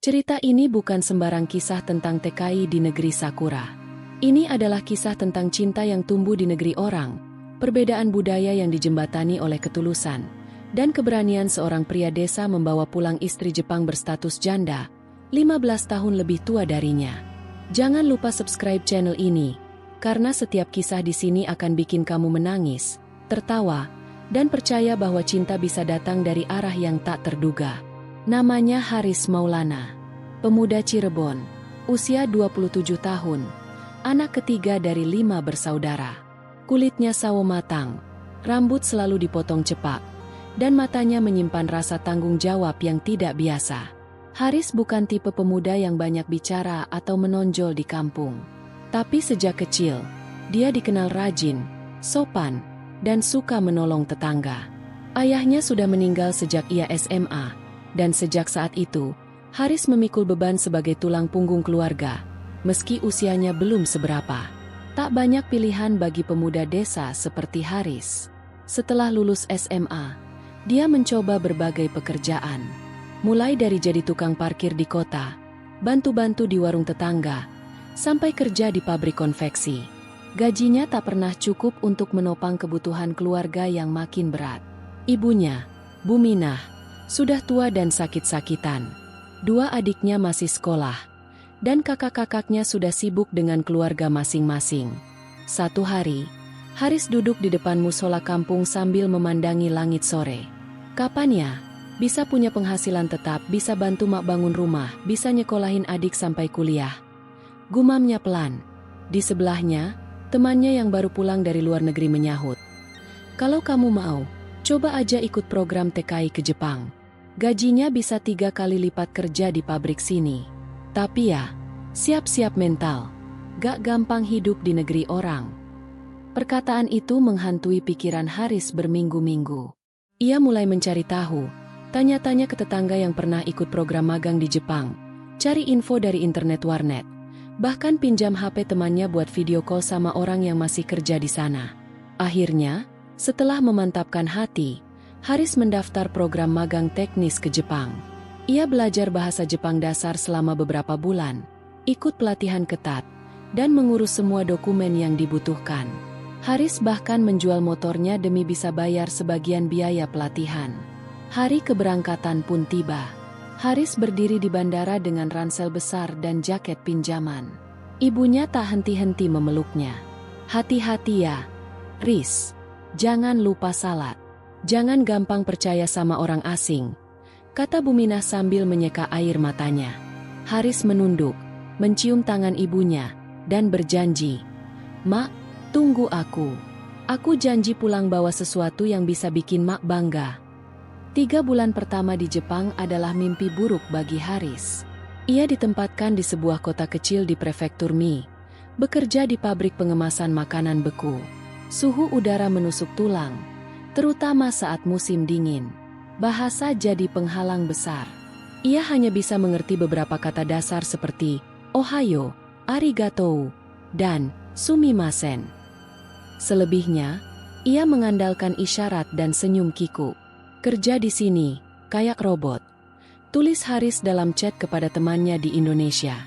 Cerita ini bukan sembarang kisah tentang TKI di negeri Sakura. Ini adalah kisah tentang cinta yang tumbuh di negeri orang, perbedaan budaya yang dijembatani oleh ketulusan, dan keberanian seorang pria desa membawa pulang istri Jepang berstatus janda, 15 tahun lebih tua darinya. Jangan lupa subscribe channel ini, karena setiap kisah di sini akan bikin kamu menangis, tertawa, dan percaya bahwa cinta bisa datang dari arah yang tak terduga. Namanya Haris Maulana, pemuda Cirebon, usia 27 tahun, anak ketiga dari 5 bersaudara. Kulitnya sawo matang, rambut selalu dipotong cepak, dan matanya menyimpan rasa tanggung jawab yang tidak biasa. Haris bukan tipe pemuda yang banyak bicara atau menonjol di kampung. Tapi sejak kecil, dia dikenal rajin, sopan, dan suka menolong tetangga. Ayahnya sudah meninggal sejak ia SMA, dan sejak saat itu, Haris memikul beban sebagai tulang punggung keluarga, meski usianya belum seberapa. Tak banyak pilihan bagi pemuda desa seperti Haris. Setelah lulus SMA, dia mencoba berbagai pekerjaan. Mulai dari jadi tukang parkir di kota, bantu-bantu di warung tetangga, sampai kerja di pabrik konveksi. Gajinya tak pernah cukup untuk menopang kebutuhan keluarga yang makin berat. Ibunya, Bu Minah, sudah tua dan sakit-sakitan. 2 adiknya masih sekolah, dan kakak-kakaknya sudah sibuk dengan keluarga masing-masing. Satu hari, Haris duduk di depan musola kampung sambil memandangi langit sore. Kapan ya bisa punya penghasilan tetap, bisa bantu mak bangun rumah, bisa nyekolahin adik sampai kuliah? Gumamnya pelan. Di sebelahnya, temannya yang baru pulang dari luar negeri menyahut. Kalau kamu mau, coba aja ikut program TKI ke Jepang. Gajinya bisa 3 kali lipat kerja di pabrik sini. Tapi ya, siap-siap mental. Gak gampang hidup di negeri orang. Perkataan itu menghantui pikiran Haris berminggu-minggu. Ia mulai mencari tahu, tanya-tanya ke tetangga yang pernah ikut program magang di Jepang, cari info dari internet warnet, bahkan pinjam HP temannya buat video call sama orang yang masih kerja di sana. Akhirnya, setelah memantapkan hati, Haris mendaftar program magang teknis ke Jepang. Ia belajar bahasa Jepang dasar selama beberapa bulan, ikut pelatihan ketat, dan mengurus semua dokumen yang dibutuhkan. Haris bahkan menjual motornya demi bisa bayar sebagian biaya pelatihan. Hari keberangkatan pun tiba. Haris berdiri di bandara dengan ransel besar dan jaket pinjaman. Ibunya tak henti-henti memeluknya. Hati-hati ya, Riz. Jangan lupa salat. Jangan gampang percaya sama orang asing, kata Bu Minah sambil menyeka air matanya. Haris menunduk, mencium tangan ibunya, dan berjanji, "Mak, tunggu aku. Aku janji pulang bawa sesuatu yang bisa bikin Mak bangga." 3 bulan pertama di Jepang adalah mimpi buruk bagi Haris. Ia ditempatkan di sebuah kota kecil di prefektur Mie, bekerja di pabrik pengemasan makanan beku. Suhu udara menusuk tulang, terutama saat musim dingin. Bahasa jadi penghalang besar. Ia hanya bisa mengerti beberapa kata dasar seperti Ohayo, Arigatou, dan Sumimasen. Selebihnya, ia mengandalkan isyarat dan senyum kiku. Kerja di sini, kayak robot. Tulis Haris dalam chat kepada temannya di Indonesia.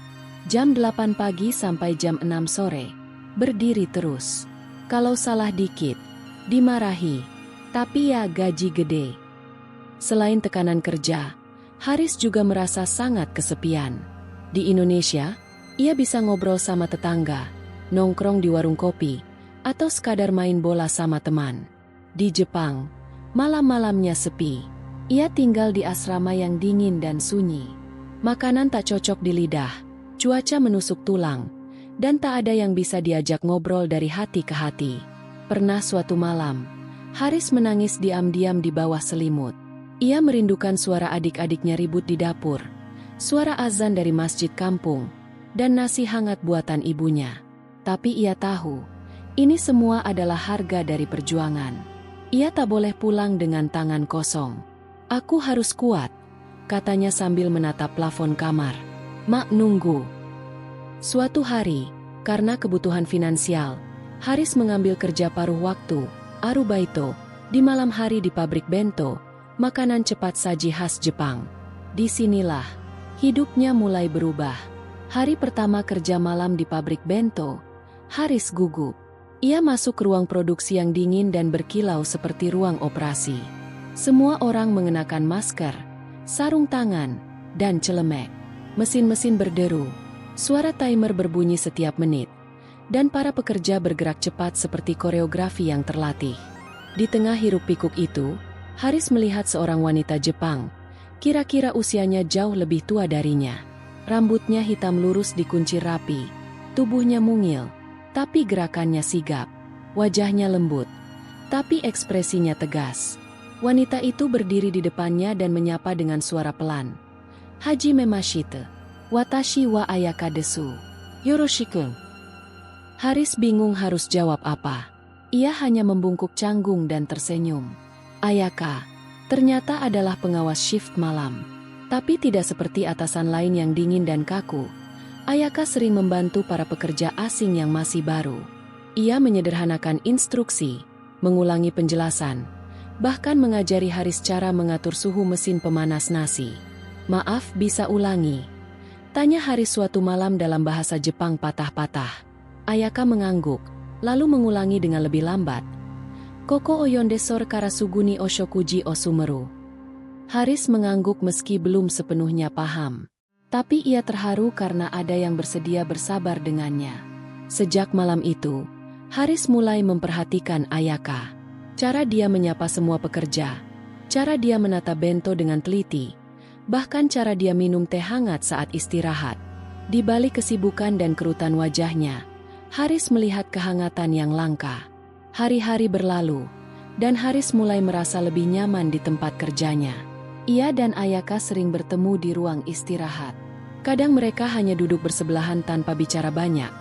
Jam 8 pagi sampai jam 6 sore. Berdiri terus. Kalau salah dikit, dimarahi. Tapi ya gaji gede. Selain tekanan kerja, Haris juga merasa sangat kesepian. Di Indonesia, ia bisa ngobrol sama tetangga, nongkrong di warung kopi, atau sekadar main bola sama teman. Di Jepang, malam-malamnya sepi. Ia tinggal di asrama yang dingin dan sunyi. Makanan tak cocok di lidah, cuaca menusuk tulang, dan tak ada yang bisa diajak ngobrol dari hati ke hati. Pernah suatu malam, Haris menangis diam-diam di bawah selimut. Ia merindukan suara adik-adiknya ribut di dapur, suara azan dari masjid kampung, dan nasi hangat buatan ibunya. Tapi ia tahu, ini semua adalah harga dari perjuangan. Ia tak boleh pulang dengan tangan kosong. "Aku harus kuat," katanya sambil menatap plafon kamar. "Mak nunggu." Suatu hari, karena kebutuhan finansial, Haris mengambil kerja paruh waktu, arubaito, di malam hari di pabrik bento, makanan cepat saji khas Jepang. Disinilah, Hidupnya mulai berubah. Hari pertama kerja malam di pabrik bento, Haris gugup. Ia masuk ke ruang produksi yang dingin dan berkilau seperti ruang operasi. Semua orang mengenakan masker, sarung tangan, dan celemek. Mesin-mesin berderu, suara timer berbunyi setiap menit, dan para pekerja bergerak cepat seperti koreografi yang terlatih. Di tengah hiruk-pikuk itu, Haris melihat seorang wanita Jepang, kira-kira usianya jauh lebih tua darinya. Rambutnya hitam lurus dikunci rapi, tubuhnya mungil, tapi gerakannya sigap. Wajahnya lembut, tapi ekspresinya tegas. Wanita itu berdiri di depannya dan menyapa dengan suara pelan. Hajime Mashite, watashi wa Ayaka desu. Yoroshiku. Haris bingung harus jawab apa. Ia hanya membungkuk canggung dan tersenyum. Ayaka ternyata adalah pengawas shift malam. Tapi tidak seperti atasan lain yang dingin dan kaku. Ayaka sering membantu para pekerja asing yang masih baru. Ia menyederhanakan instruksi, mengulangi penjelasan, bahkan mengajari Haris cara mengatur suhu mesin pemanas nasi. Maaf, bisa ulangi? Tanya Haris suatu malam dalam bahasa Jepang patah-patah. Ayaka mengangguk, lalu mengulangi dengan lebih lambat. Koko oyondesor karasuguni oshokuji osumeru. Haris mengangguk meski belum sepenuhnya paham. Tapi ia terharu karena ada yang bersedia bersabar dengannya. Sejak malam itu, Haris mulai memperhatikan Ayaka. Cara dia menyapa semua pekerja, cara dia menata bento dengan teliti, bahkan cara dia minum teh hangat saat istirahat. Di balik kesibukan dan kerutan wajahnya, Haris melihat kehangatan yang langka. Hari-hari berlalu, dan Haris mulai merasa lebih nyaman di tempat kerjanya. Ia dan Ayaka sering bertemu di ruang istirahat. Kadang mereka hanya duduk bersebelahan tanpa bicara banyak.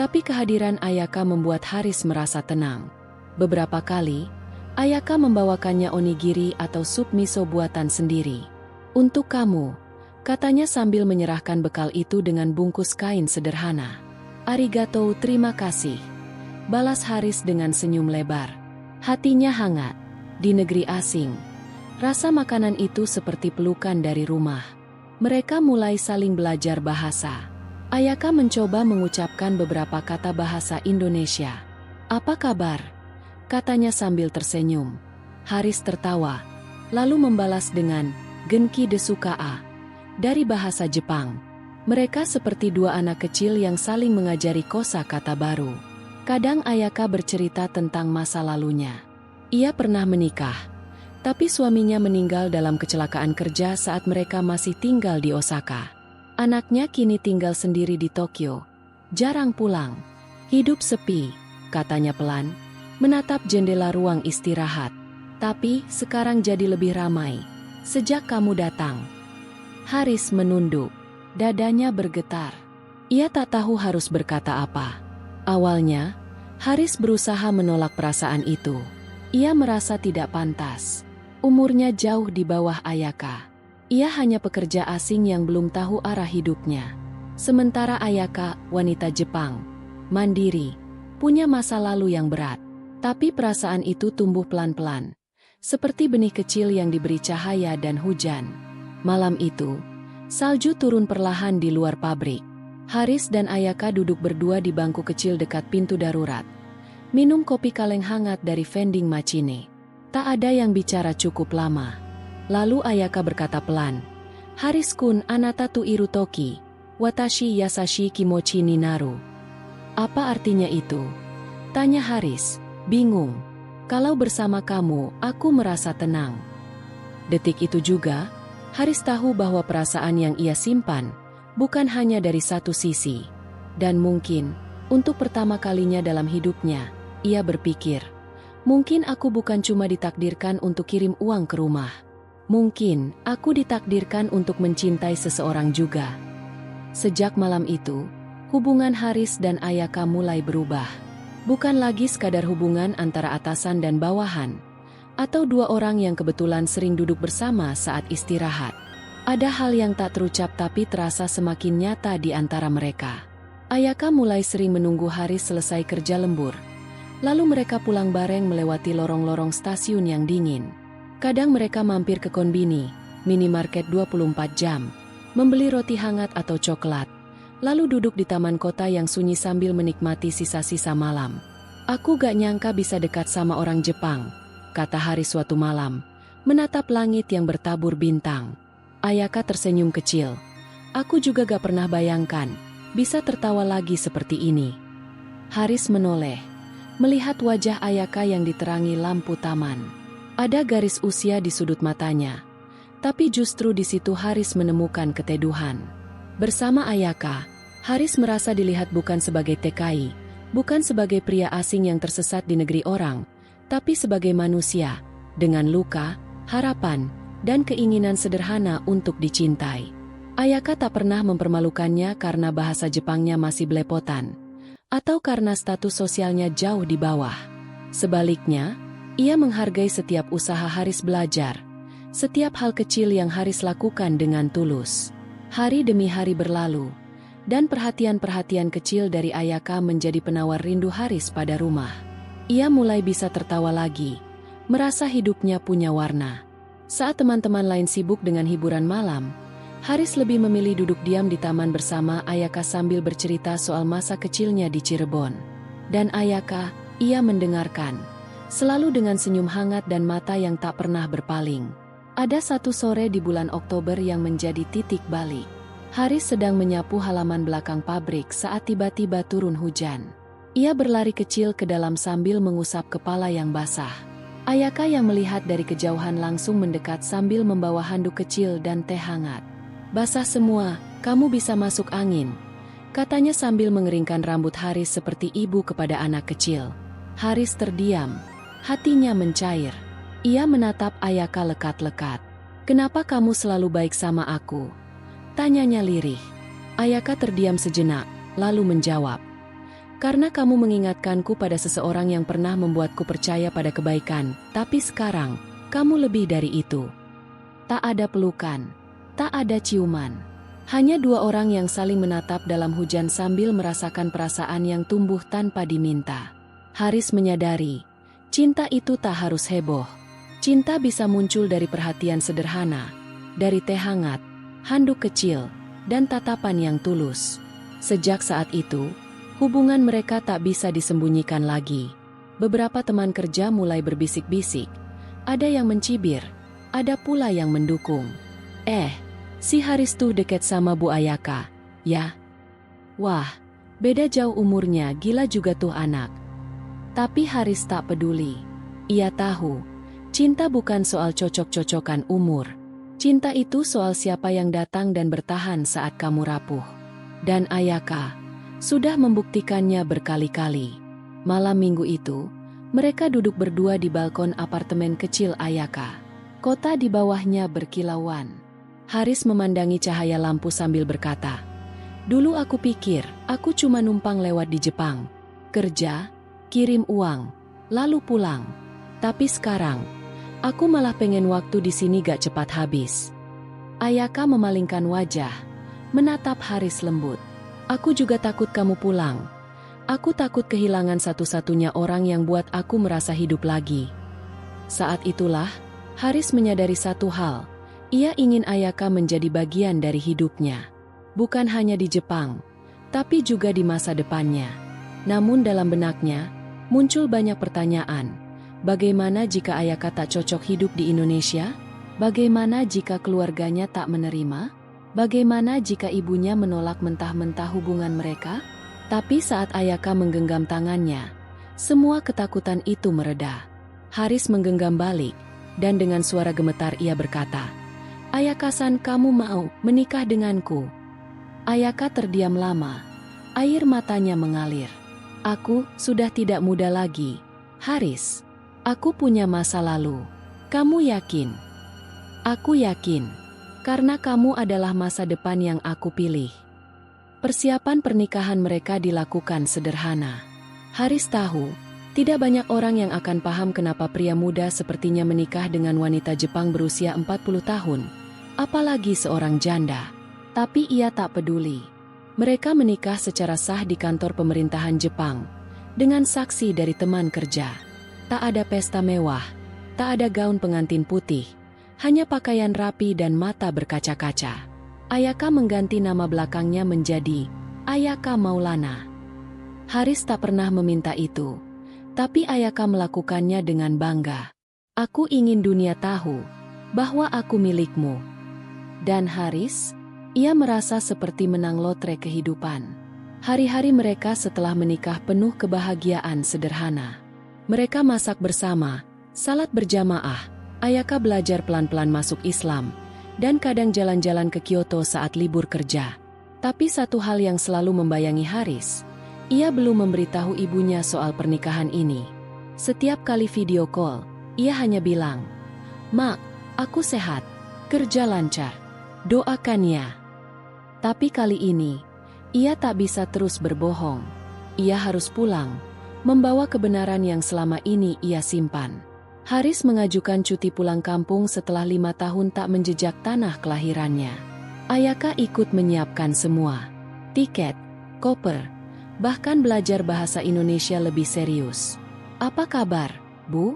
Tapi kehadiran Ayaka membuat Haris merasa tenang. Beberapa kali, Ayaka membawakannya onigiri atau sup miso buatan sendiri. Untuk kamu, katanya sambil menyerahkan bekal itu dengan bungkus kain sederhana. Arigatou, terima kasih. Balas Haris dengan senyum lebar. Hatinya hangat. Di negeri asing, rasa makanan itu seperti pelukan dari rumah. Mereka mulai saling belajar bahasa. Ayaka mencoba mengucapkan beberapa kata bahasa Indonesia. Apa kabar? Katanya sambil tersenyum. Haris tertawa, lalu membalas dengan genki desu ka dari bahasa Jepang. Mereka seperti dua anak kecil yang saling mengajari kosa-kata baru. Kadang Ayaka bercerita tentang masa lalunya. Ia pernah menikah, tapi suaminya meninggal dalam kecelakaan kerja saat mereka masih tinggal di Osaka. Anaknya kini tinggal sendiri di Tokyo, jarang pulang. Hidup sepi, katanya pelan, menatap jendela ruang istirahat. Tapi sekarang jadi lebih ramai sejak kamu datang. Haris menunduk, dadanya bergetar. Ia tak tahu harus berkata apa. Awalnya, Haris berusaha menolak perasaan itu. Ia merasa tidak pantas. Umurnya jauh di bawah Ayaka. Ia hanya pekerja asing yang belum tahu arah hidupnya. Sementara Ayaka, wanita Jepang, mandiri, punya masa lalu yang berat. Tapi perasaan itu tumbuh pelan-pelan, seperti benih kecil yang diberi cahaya dan hujan. Malam itu, salju turun perlahan di luar pabrik. Haris dan Ayaka duduk berdua di bangku kecil dekat pintu darurat. Minum kopi kaleng hangat dari vending machine. Tak ada yang bicara cukup lama. Lalu Ayaka berkata pelan, Haris-kun anata tu irutoki, watashi yasashi kimochi ni naru. Apa artinya itu? Tanya Haris. Bingung. Kalau bersama kamu, aku merasa tenang. Detik itu juga, Haris tahu bahwa perasaan yang ia simpan bukan hanya dari satu sisi. Dan mungkin, untuk pertama kalinya dalam hidupnya, ia berpikir, mungkin aku bukan cuma ditakdirkan untuk kirim uang ke rumah. Mungkin, aku ditakdirkan untuk mencintai seseorang juga. Sejak malam itu, hubungan Haris dan Ayaka mulai berubah. Bukan lagi sekadar hubungan antara atasan dan bawahan, atau dua orang yang kebetulan sering duduk bersama saat istirahat. Ada hal yang tak terucap tapi terasa semakin nyata di antara mereka. Ayaka mulai sering menunggu Haris selesai kerja lembur. Lalu mereka pulang bareng melewati lorong-lorong stasiun yang dingin. Kadang mereka mampir ke konbini, minimarket 24 jam, membeli roti hangat atau coklat, lalu duduk di taman kota yang sunyi sambil menikmati sisa-sisa malam. Aku gak nyangka bisa dekat sama orang Jepang, kata Haris suatu malam, menatap langit yang bertabur bintang. Ayaka tersenyum kecil. Aku juga gak pernah bayangkan bisa tertawa lagi seperti ini. Haris menoleh, melihat wajah Ayaka yang diterangi lampu taman. Ada garis usia di sudut matanya, tapi justru di situ Haris menemukan keteduhan. Bersama Ayaka, Haris merasa dilihat bukan sebagai TKI, bukan sebagai pria asing yang tersesat di negeri orang, tapi sebagai manusia, dengan luka, harapan, dan keinginan sederhana untuk dicintai. Ayaka tak pernah mempermalukannya karena bahasa Jepangnya masih belepotan, atau karena status sosialnya jauh di bawah. Sebaliknya, ia menghargai setiap usaha Haris belajar, setiap hal kecil yang Haris lakukan dengan tulus. Hari demi hari berlalu, dan perhatian-perhatian kecil dari Ayaka menjadi penawar rindu Haris pada rumah. Ia mulai bisa tertawa lagi, merasa hidupnya punya warna. Saat teman-teman lain sibuk dengan hiburan malam, Haris lebih memilih duduk diam di taman bersama Ayaka sambil bercerita soal masa kecilnya di Cirebon. Dan Ayaka, ia mendengarkan, selalu dengan senyum hangat dan mata yang tak pernah berpaling. Ada satu sore di bulan Oktober yang menjadi titik balik. Haris sedang menyapu halaman belakang pabrik saat tiba-tiba turun hujan. Ia berlari kecil ke dalam sambil mengusap kepala yang basah. Ayaka yang melihat dari kejauhan langsung mendekat sambil membawa handuk kecil dan teh hangat. "Basah semua, kamu bisa masuk angin," katanya sambil mengeringkan rambut Haris seperti ibu kepada anak kecil. Haris terdiam, hatinya mencair. Ia menatap Ayaka lekat-lekat. "Kenapa kamu selalu baik sama aku?" tanyanya lirih. Ayaka terdiam sejenak, lalu menjawab, "Karena kamu mengingatkanku pada seseorang yang pernah membuatku percaya pada kebaikan, tapi sekarang, kamu lebih dari itu." Tak ada pelukan. Tak ada ciuman. Hanya dua orang yang saling menatap dalam hujan sambil merasakan perasaan yang tumbuh tanpa diminta. Haris menyadari, cinta itu tak harus heboh. Cinta bisa muncul dari perhatian sederhana, dari teh hangat, handuk kecil, dan tatapan yang tulus. Sejak saat itu, hubungan mereka tak bisa disembunyikan lagi. Beberapa teman kerja mulai berbisik-bisik. Ada yang mencibir, ada pula yang mendukung. Si Haris tuh deket sama Bu Ayaka, ya? Wah, beda jauh umurnya, gila juga tuh anak. Tapi Haris tak peduli. Ia tahu, cinta bukan soal cocok-cocokan umur. Cinta itu soal siapa yang datang dan bertahan saat kamu rapuh. Dan Ayaka sudah membuktikannya berkali-kali. Malam minggu itu, mereka duduk berdua di balkon apartemen kecil Ayaka. Kota di bawahnya berkilauan. Haris memandangi cahaya lampu sambil berkata, "Dulu aku pikir, aku cuma numpang lewat di Jepang. Kerja, kirim uang, lalu pulang. Tapi sekarang, aku malah pengen waktu di sini gak cepat habis." Ayaka memalingkan wajah, menatap Haris lembut. "Aku juga takut kamu pulang. Aku takut kehilangan satu-satunya orang yang buat aku merasa hidup lagi." Saat itulah, Haris menyadari satu hal. Ia ingin Ayaka menjadi bagian dari hidupnya. Bukan hanya di Jepang, tapi juga di masa depannya. Namun dalam benaknya, muncul banyak pertanyaan. Bagaimana jika Ayaka tak cocok hidup di Indonesia? Bagaimana jika keluarganya tak menerima? Bagaimana jika ibunya menolak mentah-mentah hubungan mereka? Tapi saat Ayaka menggenggam tangannya, semua ketakutan itu mereda. Haris menggenggam balik, dan dengan suara gemetar ia berkata, "Ayaka-san, kamu mau menikah denganku?" Ayaka terdiam lama. Air matanya mengalir. "Aku sudah tidak muda lagi, Haris. Aku punya masa lalu." "Kamu yakin?" "Aku yakin. Karena kamu adalah masa depan yang aku pilih." Persiapan pernikahan mereka dilakukan sederhana. Haris tahu, tidak banyak orang yang akan paham kenapa pria muda sepertinya menikah dengan wanita Jepang berusia 40 tahun. Apalagi seorang janda. Tapi ia tak peduli. Mereka menikah secara sah di kantor pemerintahan Jepang, dengan saksi dari teman kerja. Tak ada pesta mewah, tak ada gaun pengantin putih, hanya pakaian rapi dan mata berkaca-kaca. Ayaka mengganti nama belakangnya menjadi Ayaka Maulana. Haris tak pernah meminta itu, tapi Ayaka melakukannya dengan bangga. Aku ingin dunia tahu bahwa aku milikmu. Dan Haris, ia merasa seperti menang lotre kehidupan. Hari-hari mereka setelah menikah penuh kebahagiaan sederhana. Mereka masak bersama, salat berjamaah, Ayaka belajar pelan-pelan masuk Islam, dan kadang jalan-jalan ke Kyoto saat libur kerja. Tapi satu hal yang selalu membayangi Haris, ia belum memberitahu ibunya soal pernikahan ini. Setiap kali video call, ia hanya bilang, "Mak, aku sehat, kerja lancar, doakan ya." Tapi kali ini, ia tak bisa terus berbohong. Ia harus pulang, membawa kebenaran yang selama ini ia simpan. Haris mengajukan cuti pulang kampung setelah 5 tahun tak menjejak tanah kelahirannya. Ayaka ikut menyiapkan semua. Tiket, koper, bahkan belajar bahasa Indonesia lebih serius. "Apa kabar, Bu?"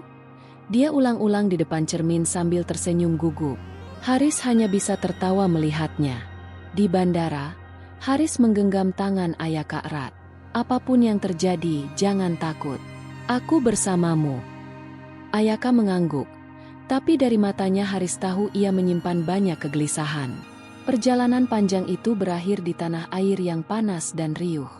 Dia ulang-ulang di depan cermin sambil tersenyum gugup. Haris hanya bisa tertawa melihatnya. Di bandara, Haris menggenggam tangan Ayaka erat. "Apapun yang terjadi, jangan takut. Aku bersamamu." Ayaka mengangguk, tapi dari matanya Haris tahu ia menyimpan banyak kegelisahan. Perjalanan panjang itu berakhir di tanah air yang panas dan riuh.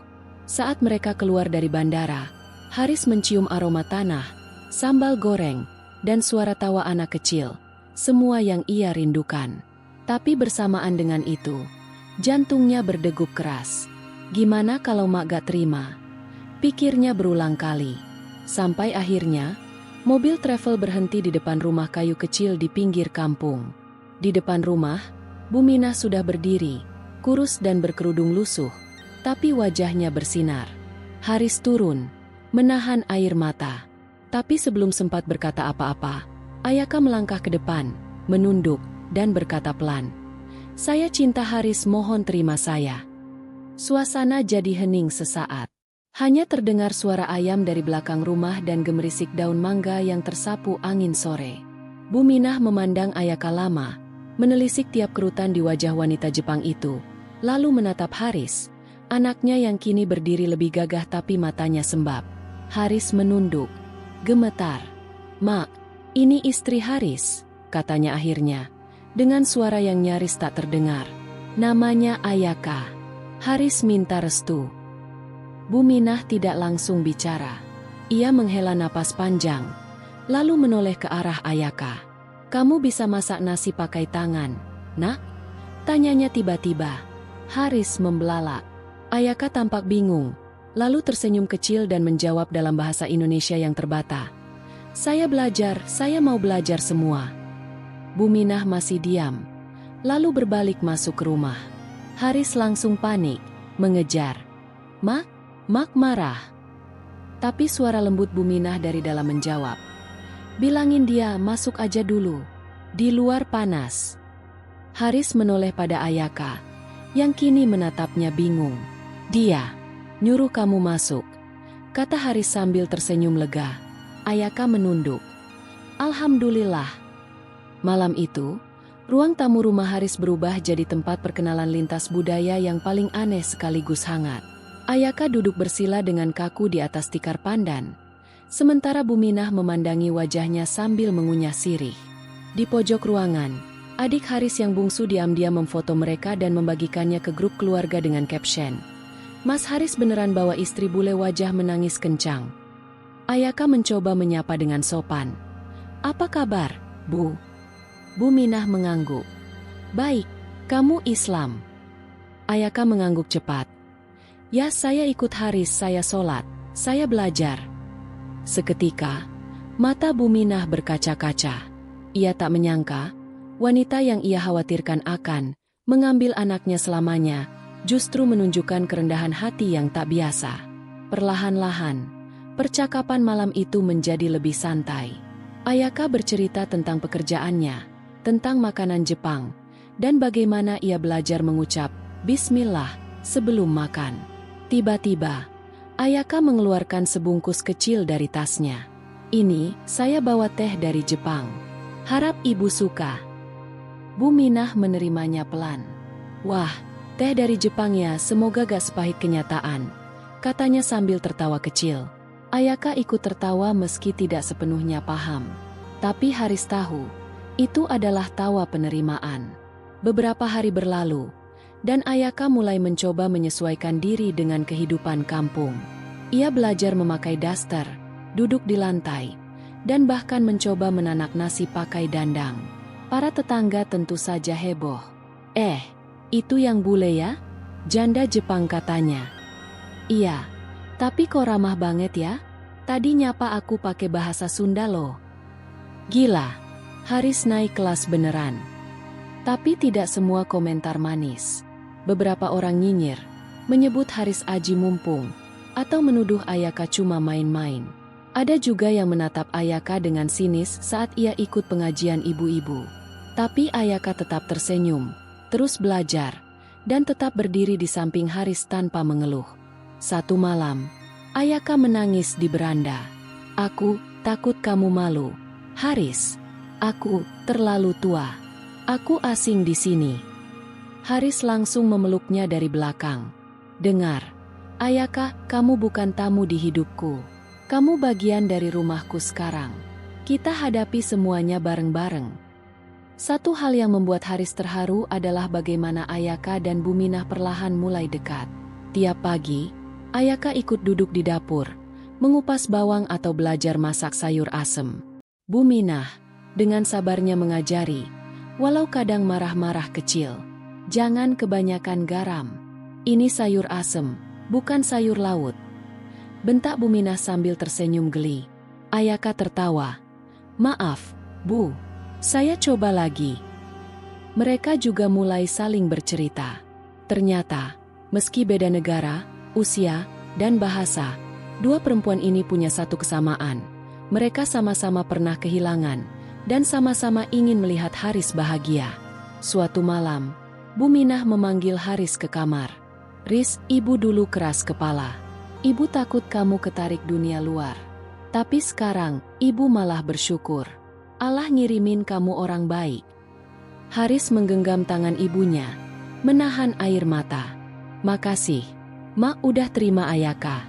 Saat mereka keluar dari bandara, Haris mencium aroma tanah, sambal goreng, dan suara tawa anak kecil, semua yang ia rindukan. Tapi bersamaan dengan itu, jantungnya berdegup keras. Gimana kalau Mak gak terima? Pikirnya berulang kali. Sampai akhirnya, mobil travel berhenti di depan rumah kayu kecil di pinggir kampung. Di depan rumah, Bu Minah sudah berdiri, kurus dan berkerudung lusuh, tapi wajahnya bersinar. Haris turun, menahan air mata. Tapi sebelum sempat berkata apa-apa, Ayaka melangkah ke depan, menunduk, dan berkata pelan, "Saya cinta Haris, mohon terima saya." Suasana jadi hening sesaat. Hanya terdengar suara ayam dari belakang rumah dan gemerisik daun mangga yang tersapu angin sore. Bu Minah memandang Ayaka lama, menelisik tiap kerutan di wajah wanita Jepang itu, lalu menatap Haris, anaknya yang kini berdiri lebih gagah tapi matanya sembab. Haris menunduk, gemetar. "Mak, ini istri Haris," katanya akhirnya, dengan suara yang nyaris tak terdengar. "Namanya Ayaka." Haris minta restu. Bu Minah tidak langsung bicara. Ia menghela napas panjang, lalu menoleh ke arah Ayaka. "Kamu bisa masak nasi pakai tangan, Nak?" tanyanya tiba-tiba. Haris membelalak. Ayaka tampak bingung, lalu tersenyum kecil dan menjawab dalam bahasa Indonesia yang terbata. Saya mau belajar semua." Bu Minah masih diam, lalu berbalik masuk ke rumah. Haris langsung panik, mengejar. Mak marah." Tapi suara lembut Bu Minah dari dalam menjawab, "Bilangin dia masuk aja dulu. Di luar panas." Haris menoleh pada Ayaka, yang kini menatapnya bingung. "Dia nyuruh kamu masuk," kata Haris sambil tersenyum lega. Ayaka menunduk. "Alhamdulillah." Malam itu, ruang tamu rumah Haris berubah jadi tempat perkenalan lintas budaya yang paling aneh sekaligus hangat. Ayaka duduk bersila dengan kaku di atas tikar pandan, sementara Bu Minah memandangi wajahnya sambil mengunyah sirih. Di pojok ruangan, adik Haris yang bungsu diam-diam memfoto mereka dan membagikannya ke grup keluarga dengan caption, "Mas Haris beneran bawa istri bule." Wajah menangis kencang. Ayaka mencoba menyapa dengan sopan. "Apa kabar, Bu?" Bu Minah mengangguk. "Baik, kamu Islam?" Ayaka mengangguk cepat. "Ya, saya ikut Haris, saya sholat, saya belajar." Seketika, mata Bu Minah berkaca-kaca. Ia tak menyangka, wanita yang ia khawatirkan akan mengambil anaknya selamanya, justru menunjukkan kerendahan hati yang tak biasa. Perlahan-lahan, percakapan malam itu menjadi lebih santai. Ayaka bercerita tentang pekerjaannya, tentang makanan Jepang, dan bagaimana ia belajar mengucap Bismillah sebelum makan. Tiba-tiba, Ayaka mengeluarkan sebungkus kecil dari tasnya. "Ini, saya bawa teh dari Jepang. Harap Ibu suka." Bu Minah menerimanya pelan. Wah, teh dari Jepang ya, semoga gak sepahit kenyataan, katanya sambil tertawa kecil. Ayaka ikut tertawa meski tidak sepenuhnya paham. Tapi Haris tahu, itu adalah tawa penerimaan. Beberapa hari berlalu, dan Ayaka mulai mencoba menyesuaikan diri dengan kehidupan kampung. Ia belajar memakai daster, duduk di lantai, dan bahkan mencoba menanak nasi pakai dandang. Para tetangga tentu saja heboh. Itu yang bule ya? Janda Jepang katanya. Iya, tapi kok ramah banget ya? Tadi nyapa aku pakai bahasa Sunda loh. Gila, Haris naik kelas beneran. Tapi tidak semua komentar manis. Beberapa orang nyinyir, menyebut Haris aji mumpung, atau menuduh Ayaka cuma main-main. Ada juga yang menatap Ayaka dengan sinis saat ia ikut pengajian ibu-ibu. Tapi Ayaka tetap tersenyum, terus belajar, dan tetap berdiri di samping Haris tanpa mengeluh. Satu malam, Ayaka menangis di beranda. Aku takut kamu malu, Haris. Aku terlalu tua. Aku asing di sini. Haris langsung memeluknya dari belakang. Dengar, Ayaka, kamu bukan tamu di hidupku. Kamu bagian dari rumahku sekarang. Kita hadapi semuanya bareng-bareng. Satu hal yang membuat Haris terharu adalah bagaimana Ayaka dan Buminah perlahan mulai dekat. Tiap pagi, Ayaka ikut duduk di dapur, mengupas bawang atau belajar masak sayur asem. Buminah, dengan sabarnya mengajari, walau kadang marah-marah kecil. Jangan kebanyakan garam. Ini sayur asem, bukan sayur laut. Bentak Buminah sambil tersenyum geli. Ayaka tertawa. Maaf, Bu. Saya coba lagi. Mereka juga mulai saling bercerita. Ternyata, meski beda negara, usia, dan bahasa, dua perempuan ini punya satu kesamaan. Mereka sama-sama pernah kehilangan, dan sama-sama ingin melihat Haris bahagia. Suatu malam, Buminah memanggil Haris ke kamar. Riz, ibu dulu keras kepala. Ibu takut kamu ketarik dunia luar. Tapi sekarang, ibu malah bersyukur. Allah ngirimin kamu orang baik. Haris menggenggam tangan ibunya, menahan air mata. Makasih, Mak udah terima Ayaka.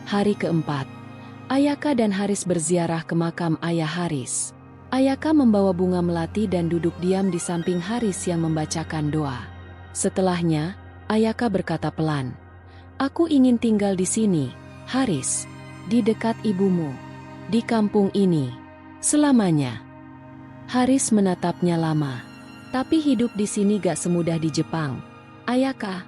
Hari keempat, Ayaka dan Haris berziarah ke makam ayah Haris. Ayaka membawa bunga melati dan duduk diam di samping Haris yang membacakan doa. Setelahnya, Ayaka berkata pelan, "Aku ingin tinggal di sini, Haris, di dekat ibumu, di kampung ini. Selamanya." Haris menatapnya lama. Tapi hidup di sini gak semudah di Jepang, Ayaka.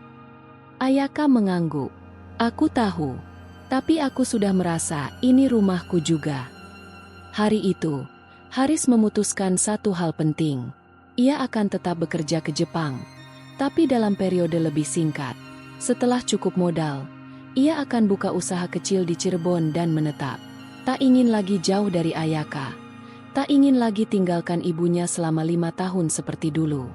Ayaka mengangguk. Aku tahu. Tapi aku sudah merasa ini rumahku juga. Hari itu, Haris memutuskan satu hal penting. Ia akan tetap bekerja ke Jepang, tapi dalam periode lebih singkat. Setelah cukup modal, ia akan buka usaha kecil di Cirebon dan menetap. Tak ingin lagi jauh dari Ayaka. Tak ingin lagi tinggalkan ibunya selama 5 tahun seperti dulu.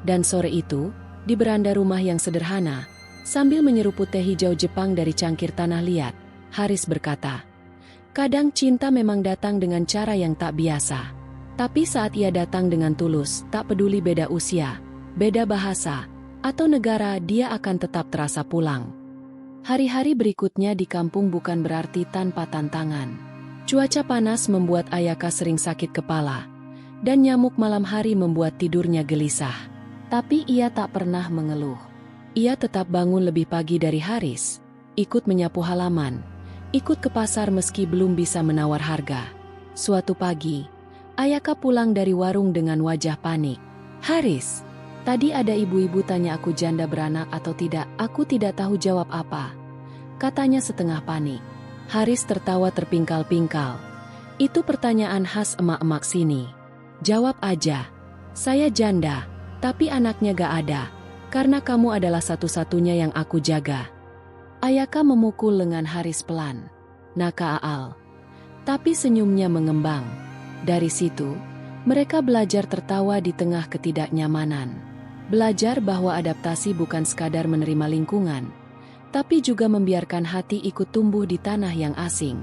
Dan sore itu, di beranda rumah yang sederhana, sambil menyeruput teh hijau Jepang dari cangkir tanah liat, Haris berkata, "Kadang cinta memang datang dengan cara yang tak biasa. Tapi saat ia datang dengan tulus, tak peduli beda usia, beda bahasa, atau negara, dia akan tetap terasa pulang." Hari-hari berikutnya di kampung bukan berarti tanpa tantangan. Cuaca panas membuat Ayaka sering sakit kepala, dan nyamuk malam hari membuat tidurnya gelisah. Tapi ia tak pernah mengeluh. Ia tetap bangun lebih pagi dari Haris, ikut menyapu halaman, ikut ke pasar meski belum bisa menawar harga. Suatu pagi, Ayaka pulang dari warung dengan wajah panik. "Haris, tadi ada ibu-ibu tanya aku janda beranak atau tidak." "Aku tidak tahu jawab apa," katanya setengah panik. Haris tertawa terpingkal-pingkal. "Itu pertanyaan khas emak-emak sini. Jawab aja. Saya janda, tapi anaknya gak ada, karena kamu adalah satu-satunya yang aku jaga." Ayaka memukul lengan Haris pelan. "Naka Aal." Tapi senyumnya mengembang. Dari situ, mereka belajar tertawa di tengah ketidaknyamanan. Belajar bahwa adaptasi bukan sekadar menerima lingkungan, tapi juga membiarkan hati ikut tumbuh di tanah yang asing.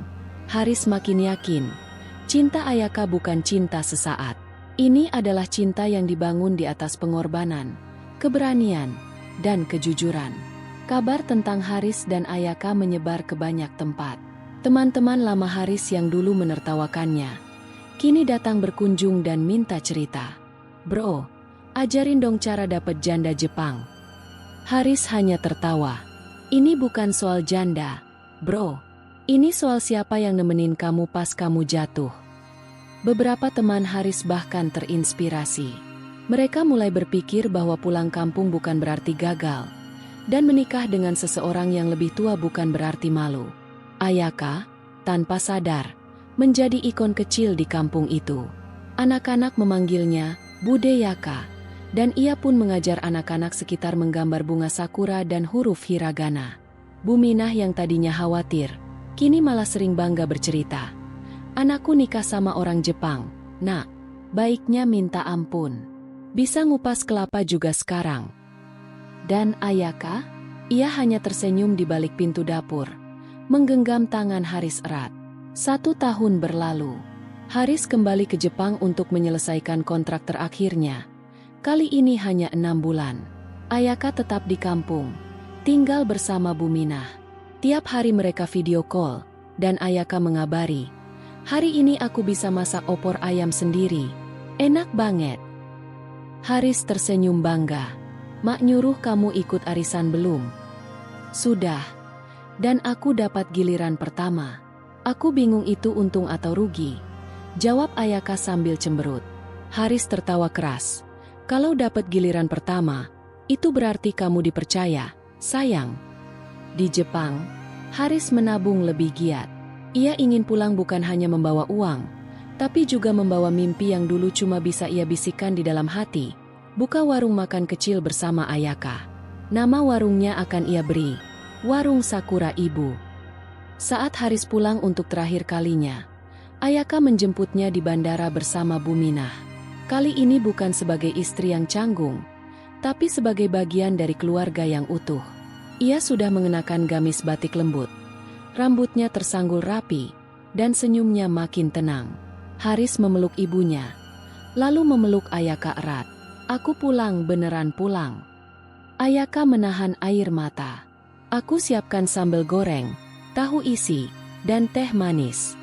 Haris makin yakin, cinta Ayaka bukan cinta sesaat. Ini adalah cinta yang dibangun di atas pengorbanan, keberanian, dan kejujuran. Kabar tentang Haris dan Ayaka menyebar ke banyak tempat. Teman-teman lama Haris yang dulu menertawakannya, kini datang berkunjung dan minta cerita. "Bro, ajarin dong cara dapet janda Jepang." Haris hanya tertawa. "Ini bukan soal janda, bro. Ini soal siapa yang nemenin kamu pas kamu jatuh." Beberapa teman Haris bahkan terinspirasi. Mereka mulai berpikir bahwa pulang kampung bukan berarti gagal, dan menikah dengan seseorang yang lebih tua bukan berarti malu. Ayaka, tanpa sadar, menjadi ikon kecil di kampung itu. Anak-anak memanggilnya Bude Yaka, dan ia pun mengajar anak-anak sekitar menggambar bunga sakura dan huruf hiragana. Buminah yang tadinya khawatir, kini malah sering bangga bercerita. "Anakku nikah sama orang Jepang, nak. Baiknya minta ampun. Bisa ngupas kelapa juga sekarang." Dan Ayaka? Ia hanya tersenyum di balik pintu dapur, menggenggam tangan Haris erat. 1 tahun berlalu. Haris kembali ke Jepang untuk menyelesaikan kontrak terakhirnya. Kali ini hanya 6 bulan. Ayaka tetap di kampung, tinggal bersama Buminah. Tiap hari mereka video call, dan Ayaka mengabari, "Hari ini aku bisa masak opor ayam sendiri. Enak banget." Haris tersenyum bangga. "Mak nyuruh kamu ikut arisan belum?" "Sudah. Dan aku dapat giliran pertama." "Aku bingung itu untung atau rugi," jawab Ayaka sambil cemberut. Haris tertawa keras. "Kalau dapat giliran pertama, itu berarti kamu dipercaya, sayang." Di Jepang, Haris menabung lebih giat. Ia ingin pulang bukan hanya membawa uang, tapi juga membawa mimpi yang dulu cuma bisa ia bisikkan di dalam hati. Buka warung makan kecil bersama Ayaka. Nama warungnya akan ia beri Warung Sakura Ibu. Saat Haris pulang untuk terakhir kalinya, Ayaka menjemputnya di bandara bersama Buminah. Kali ini bukan sebagai istri yang canggung, tapi sebagai bagian dari keluarga yang utuh. Ia sudah mengenakan gamis batik lembut. Rambutnya tersanggul rapi, dan senyumnya makin tenang. Haris memeluk ibunya, lalu memeluk Ayaka erat. "Aku pulang, beneran pulang." Ayaka menahan air mata. "Aku siapkan sambal goreng, tahu isi, dan teh manis."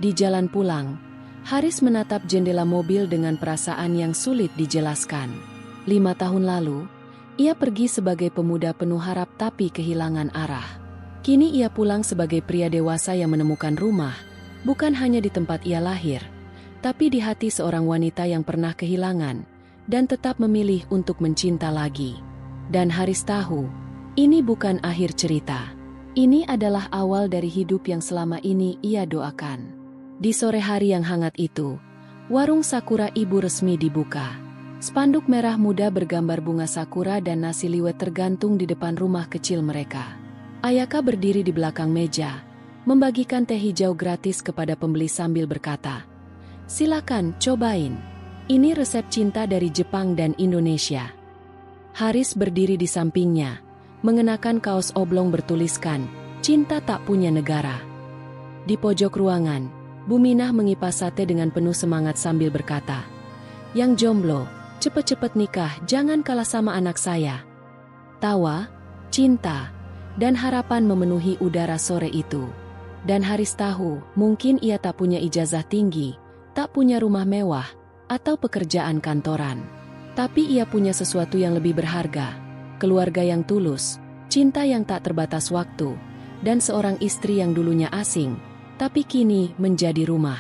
Di jalan pulang, Haris menatap jendela mobil dengan perasaan yang sulit dijelaskan. 5 tahun lalu, ia pergi sebagai pemuda penuh harap tapi kehilangan arah. Kini ia pulang sebagai pria dewasa yang menemukan rumah, bukan hanya di tempat ia lahir, tapi di hati seorang wanita yang pernah kehilangan, dan tetap memilih untuk mencinta lagi. Dan Haris tahu, ini bukan akhir cerita. Ini adalah awal dari hidup yang selama ini ia doakan. Di sore hari yang hangat itu, warung Sakura Ibu resmi dibuka. Spanduk merah muda bergambar bunga sakura dan nasi liwet tergantung di depan rumah kecil mereka. Ayaka berdiri di belakang meja, membagikan teh hijau gratis kepada pembeli sambil berkata, "Silakan, cobain. Ini resep cinta dari Jepang dan Indonesia." Haris berdiri di sampingnya, mengenakan kaos oblong bertuliskan, "Cinta tak punya negara." Di pojok ruangan, Buminah mengipas sate dengan penuh semangat sambil berkata, "Yang jomblo, cepet-cepet nikah, jangan kalah sama anak saya." Tawa, cinta, dan harapan memenuhi udara sore itu. Dan Haris tahu, mungkin ia tak punya ijazah tinggi, tak punya rumah mewah, atau pekerjaan kantoran. Tapi ia punya sesuatu yang lebih berharga, keluarga yang tulus, cinta yang tak terbatas waktu, dan seorang istri yang dulunya asing, tapi kini menjadi rumah.